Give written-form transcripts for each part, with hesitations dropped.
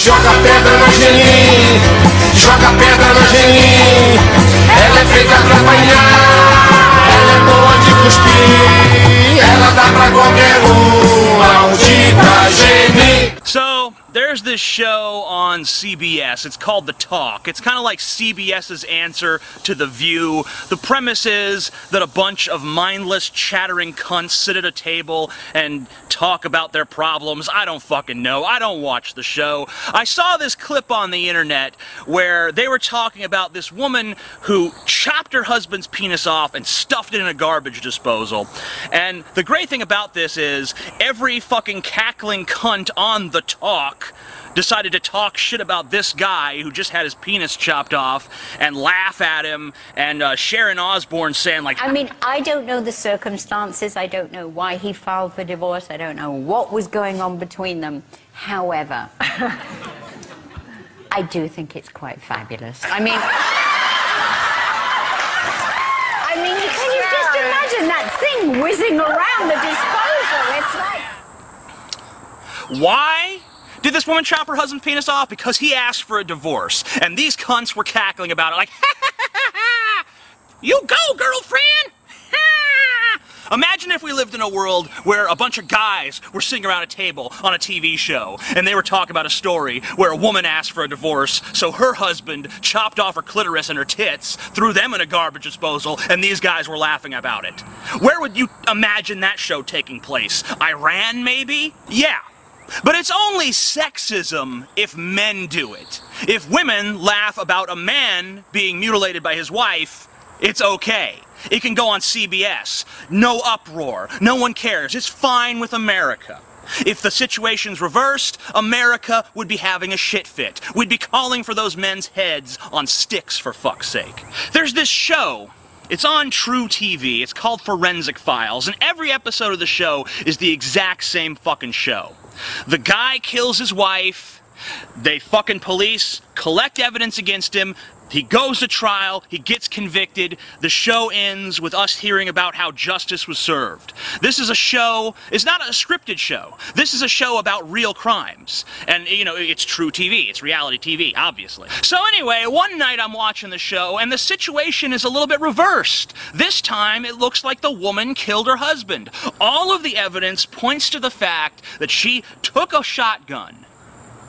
Joga pedra no gelim, joga pedra no gelim. Ela é feita pra apanhar, ela é boa de cuspir. Ela dá pra qualquer maldita geni. So, there's this show on CBS. It's called The Talk. It's kind of like CBS's answer to The View. The premise is that a bunch of mindless, chattering cunts sit at a table and talk about their problems. I don't fucking know. I don't watch the show. I saw this clip on the internet where they were talking about this woman who chopped her husband's penis off and stuffed it in a garbage disposal. And the great thing about this is every fucking cackling cunt on The Talk decided to talk shit about this guy who just had his penis chopped off and laugh at him, and Sharon Osbourne saying like... I mean, I don't know the circumstances, I don't know why he filed for divorce, I don't know what was going on between them. However, I do think it's quite fabulous. I mean, can you just imagine that thing whizzing around the disposal? It's like... Why did this woman chop her husband's penis off? Because he asked for a divorce. And these cunts were cackling about it like, ha ha ha ha ha! You go, girlfriend! Ha! Imagine if we lived in a world where a bunch of guys were sitting around a table on a TV show, and they were talking about a story where a woman asked for a divorce, so her husband chopped off her clitoris and her tits, threw them in a garbage disposal, and these guys were laughing about it. Where would you imagine that show taking place? Iran, maybe? Yeah. But it's only sexism if men do it. If women laugh about a man being mutilated by his wife, it's okay. It can go on CBS. No uproar. No one cares. It's fine with America. If the situation's reversed, America would be having a shit fit. We'd be calling for those men's heads on sticks, for fuck's sake. There's this show. It's on True TV. It's called Forensic Files, and every episode of the show is the exact same fucking show. The guy kills his wife, they fucking police collect evidence against him, he goes to trial, he gets convicted, the show ends with us hearing about how justice was served. This is a show, it's not a scripted show, this is a show about real crimes. And, you know, it's True TV, it's reality TV, obviously. So anyway, one night I'm watching the show, and the situation is a little bit reversed. This time, it looks like the woman killed her husband. All of the evidence points to the fact that she took a shotgun,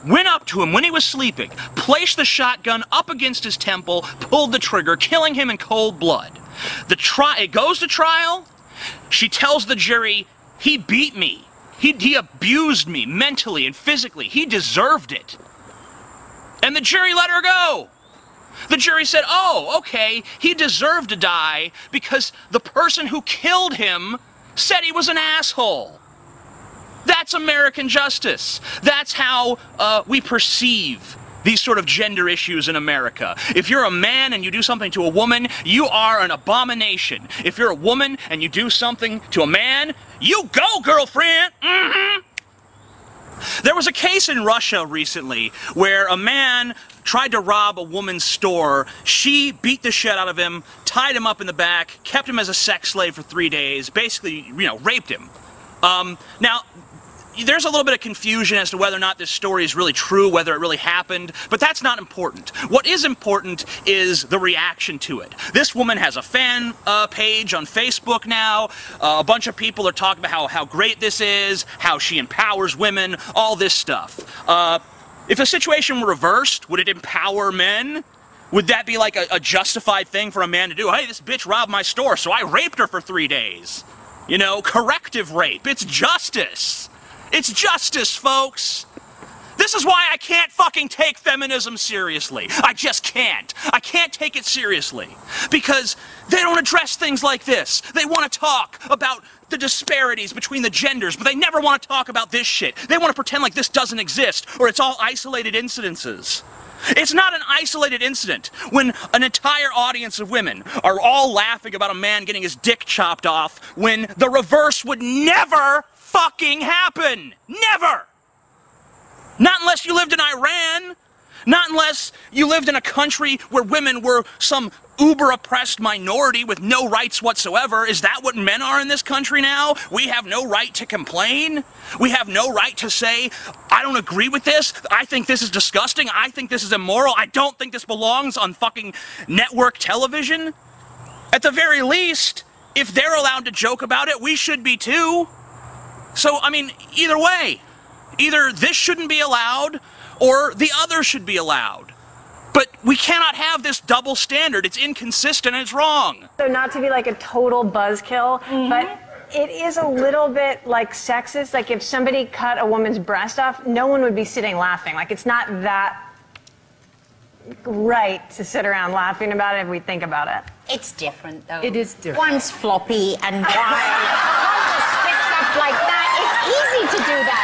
went up to him when he was sleeping, placed the shotgun up against his temple, pulled the trigger, killing him in cold blood. It goes to trial. She tells the jury, he beat me. He abused me mentally and physically. He deserved it. And the jury let her go. The jury said, oh, okay, he deserved to die because the person who killed him said he was an asshole. That's American justice. That's how we perceive these sort of gender issues in America. If you're a man and you do something to a woman, you are an abomination. If you're a woman and you do something to a man, you go, girlfriend! Mm-hmm. There was a case in Russia recently where a man tried to rob a woman's store. She beat the shit out of him, tied him up in the back, kept him as a sex slave for 3 days, basically, you know, raped him. Now, there's a little bit of confusion as to whether or not this story is really true, whether it really happened, but that's not important. What is important is the reaction to it. This woman has a fan page on Facebook now. A bunch of people are talking about how great this is, how she empowers women, all this stuff. If the situation were reversed, would it empower men? Would that be like a justified thing for a man to do? Hey, this bitch robbed my store, so I raped her for 3 days. You know, corrective rape. It's justice. It's justice, folks. This is why I can't fucking take feminism seriously. I just can't. I can't take it seriously. Because they don't address things like this. They want to talk about the disparities between the genders, but they never want to talk about this shit. They want to pretend like this doesn't exist, or it's all isolated incidences. It's not an isolated incident when an entire audience of women are all laughing about a man getting his dick chopped off when the reverse would never fucking happen. Never! Not unless you lived in Iran. Not unless you lived in a country where women were some uber-oppressed minority with no rights whatsoever. Is that what men are in this country now? We have no right to complain? We have no right to say, I don't agree with this, I think this is disgusting, I think this is immoral, I don't think this belongs on fucking network television? At the very least, if they're allowed to joke about it, we should be too. So, I mean, either way, either this shouldn't be allowed, or the other should be allowed. But we cannot have this double standard. It's inconsistent and it's wrong. So not to be like a total buzzkill, but it is a little bit like sexist. Like if somebody cut a woman's breast off, no one would be sitting laughing. Like it's not that right to sit around laughing about it if we think about it. It's different, though. It is different. One's floppy and one just sticks up like that. It's easy to do that.